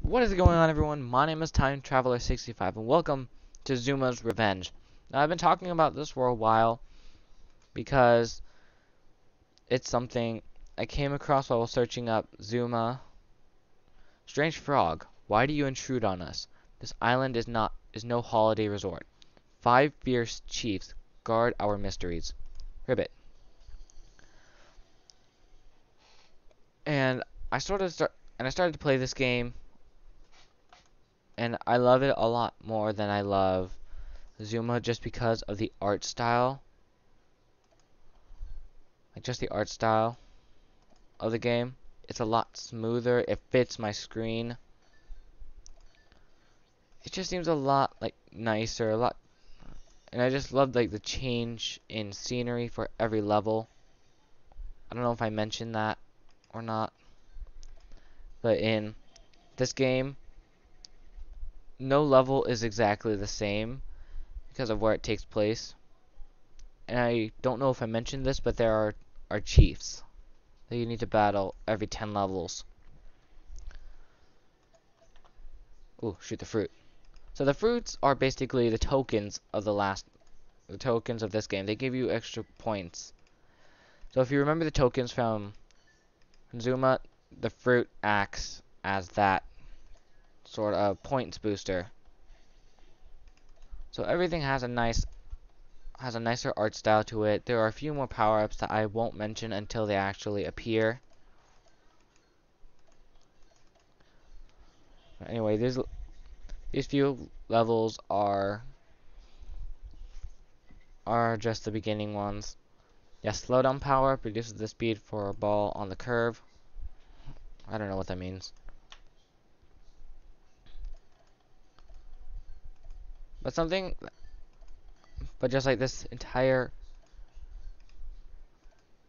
What is going on, everyone? My name is Time Traveler 65 and welcome to Zuma's Revenge. Now, I've been talking about this for a while because it's something I came across while searching up Zuma. Strange frog, why do you intrude on us? This island is no holiday resort. 5 fierce chiefs guard our mysteries. Ribbit. And I started to play this game, and I love it a lot more than I love Zuma just because of the art style. Like, just the art style of the game. It's a lot smoother. It fits my screen. It just seems a lot like nicer, and I just love like the change in scenery for every level. I don't know if I mentioned that or not, but in this game, no level is exactly the same because of where it takes place. And I don't know if I mentioned this, but there are chiefs that you need to battle every 10 levels. Ooh, shoot the fruit. So the fruits are basically the tokens of the tokens of this game. They give you extra points. So if you remember the tokens from Zuma, the fruit acts as that sort of points booster. So everything has a nicer art style to it. There are a few more power-ups that I won't mention until they actually appear. Anyway, these few levels are just the beginning ones. Yes, slowdown power reduces the speed for a ball on the curve. I don't know what that means. But just like this entire,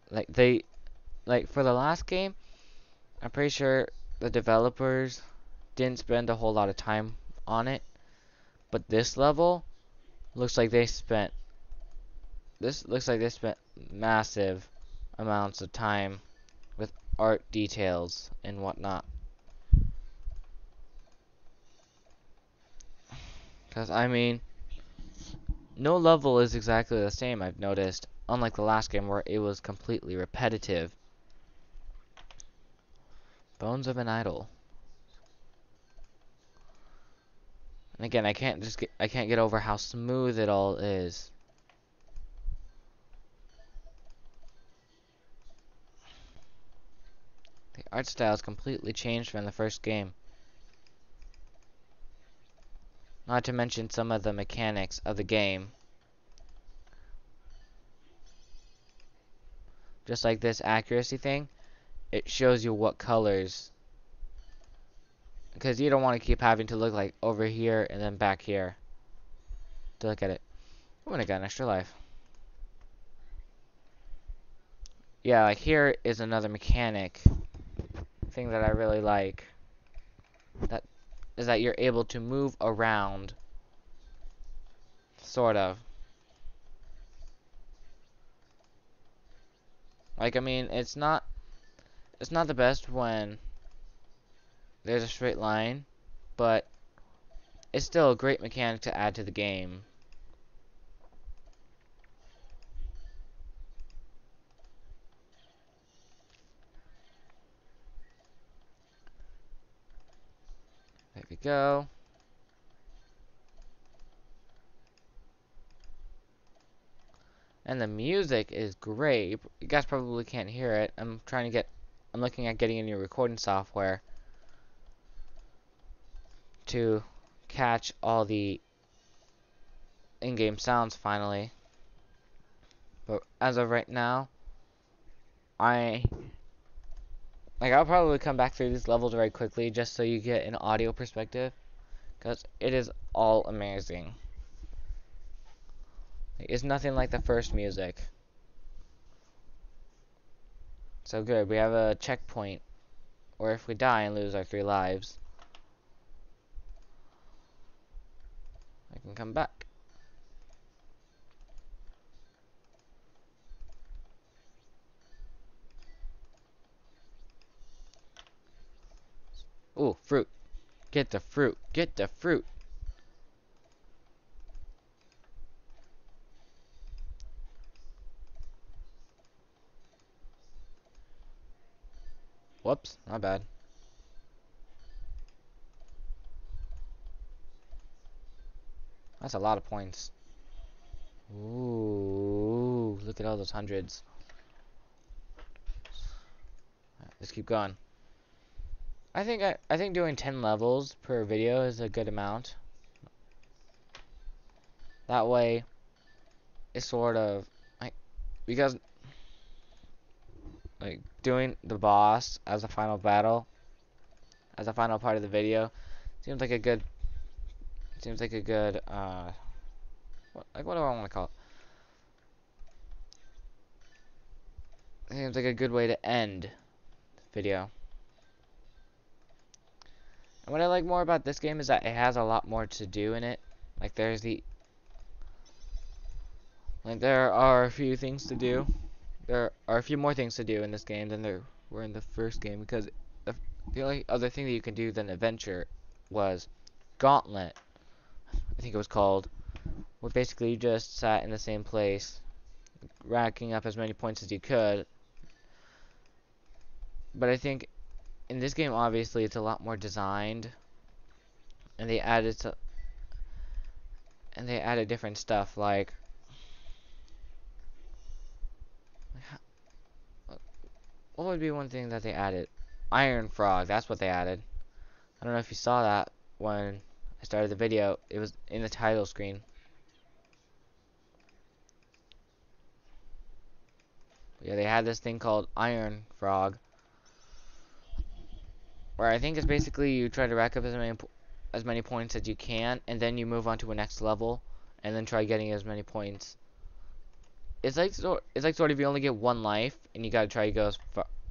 for the last game, I'm pretty sure the developers didn't spend a whole lot of time on it. But this level looks like they spent massive amounts of time with art details and whatnot. Because, I mean, no level is exactly the same, I've noticed. Unlike the last game where it was completely repetitive. Bones of an idol. And again, I can't get over how smooth it all is. The art style is completely changed from the first game. Not to mention some of the mechanics of the game. Just like this accuracy thing, it shows you what colors. Because you don't want to keep having to look like over here and then back here to look at it. Oh, and I got an extra life. Yeah, like here is another mechanic thing that I really like. That is that you're able to move around, sort of. Like, I mean, it's not the best when there's a straight line, but it's still a great mechanic to add to the game. There we go. And the music is great. You guys probably can't hear it. I'm looking at getting a new recording software to catch all the in-game sounds finally. But as of right now, I'll probably come back through these levels very quickly just so you get an audio perspective, because it is all amazing. It's nothing like the first music. So good. We have a checkpoint, or if we die and lose our 3 lives, I can come back. Ooh, fruit. Get the fruit. Get the fruit. Whoops, not bad. That's a lot of points. Ooh, look at all those hundreds. Let's keep going. I think doing 10 levels per video is a good amount. That way, it's sort of like, because like doing the boss as a final battle, as a final part of the video, seems like a good what do I want to call it? Seems like a good way to end the video. And what I like more about this game is that it has a lot more to do in it. Like there are a few things to do. There are a few more things to do in this game than there were in the first game, because the only other thing that you can do than adventure was Gauntlet, I think it was called, where basically you just sat in the same place, racking up as many points as you could. But I think in this game, obviously, it's a lot more designed, and they added different stuff like what would be one thing that they added? Iron Frog. That's what they added. I don't know if you saw that when I started the video. It was in the title screen. Yeah, they had this thing called Iron Frog, where I think it's basically you try to rack up as many points as you can, and then you move on to a next level, and then try getting as many points. It's like sort of you only get one life, and you gotta try to go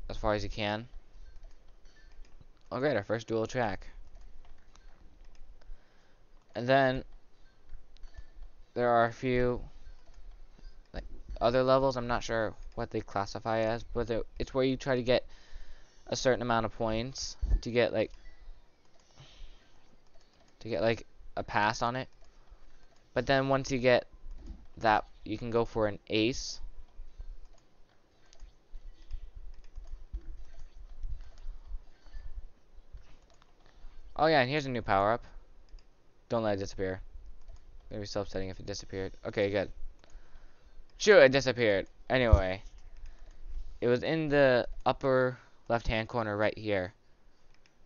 as far as you can. Oh great, our first dual track. And then there are a few like other levels. I'm not sure what they classify as, but it's where you try to get a certain amount of points to get like a pass on it. But then once you get that, you can go for an ace. Oh yeah, and here's a new power up. Don't let it disappear. Maybe so upsetting if it disappeared. Okay, good. Shoot, it disappeared. Anyway, it was in the upper left-hand corner right here.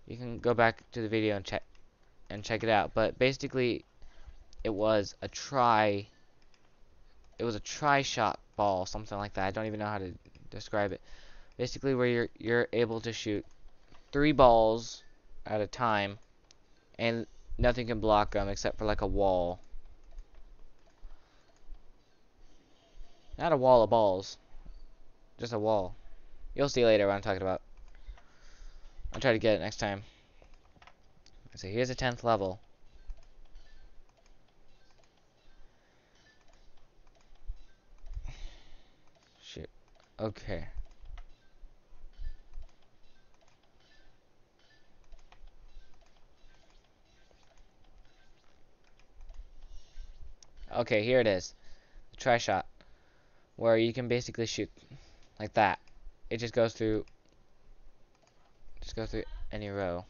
You can go back to the video and check it out. But basically, it was a tri-shot ball, something like that. I don't even know how to describe it. Basically, where you're able to shoot 3 balls at a time, and nothing can block them except for like a wall. Not a wall of balls, just a wall. You'll see later what I'm talking about. I'll try to get it next time. So here's a 10th level. Shoot. Okay. Okay, here it is. The tri-shot, where you can basically shoot like that. It just goes through any row.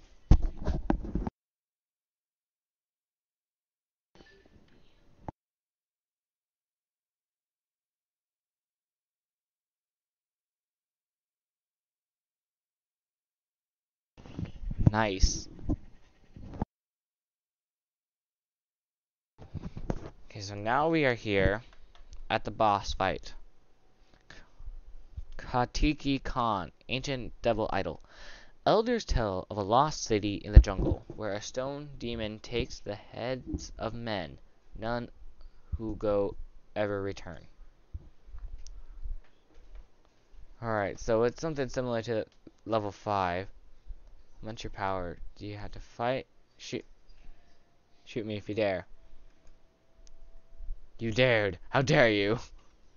Nice. Okay, so now we are here at the boss fight. Katiki Khan, ancient devil idol. Elders tell of a lost city in the jungle, where a stone demon takes the heads of men, none who go ever return. Alright, so it's something similar to level 5. What's your power? Do you have to fight? Shoot me if you dare. You dared! How dare you!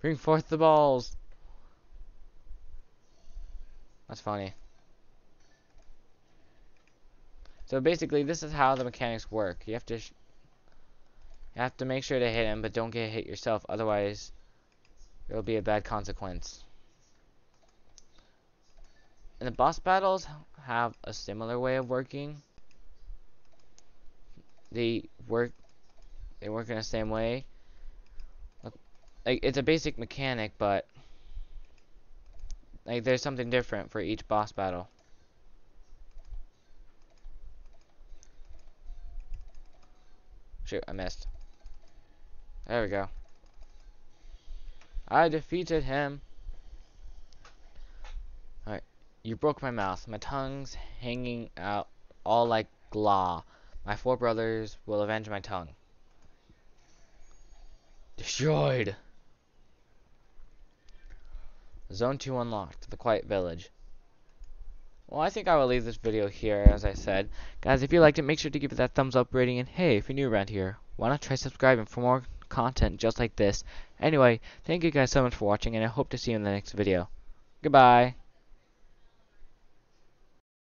Bring forth the balls! That's funny. So basically, this is how the mechanics work. You have to make sure to hit him, but don't get hit yourself. Otherwise, it'll be a bad consequence. And the boss battles have a similar way of working. They work. They work in the same way. Like it's a basic mechanic, but like there's something different for each boss battle. Shoot, I missed. There we go. I defeated him. Alright. You broke my mouth. My tongue's hanging out all like glaw. My four brothers will avenge my tongue. Destroyed. Zone 2 unlocked. The Quiet Village. Well, I think I will leave this video here, as I said. Guys, if you liked it, make sure to give it that thumbs up rating. And hey, if you're new around here, why not try subscribing for more content just like this? Anyway, thank you guys so much for watching, and I hope to see you in the next video. Goodbye.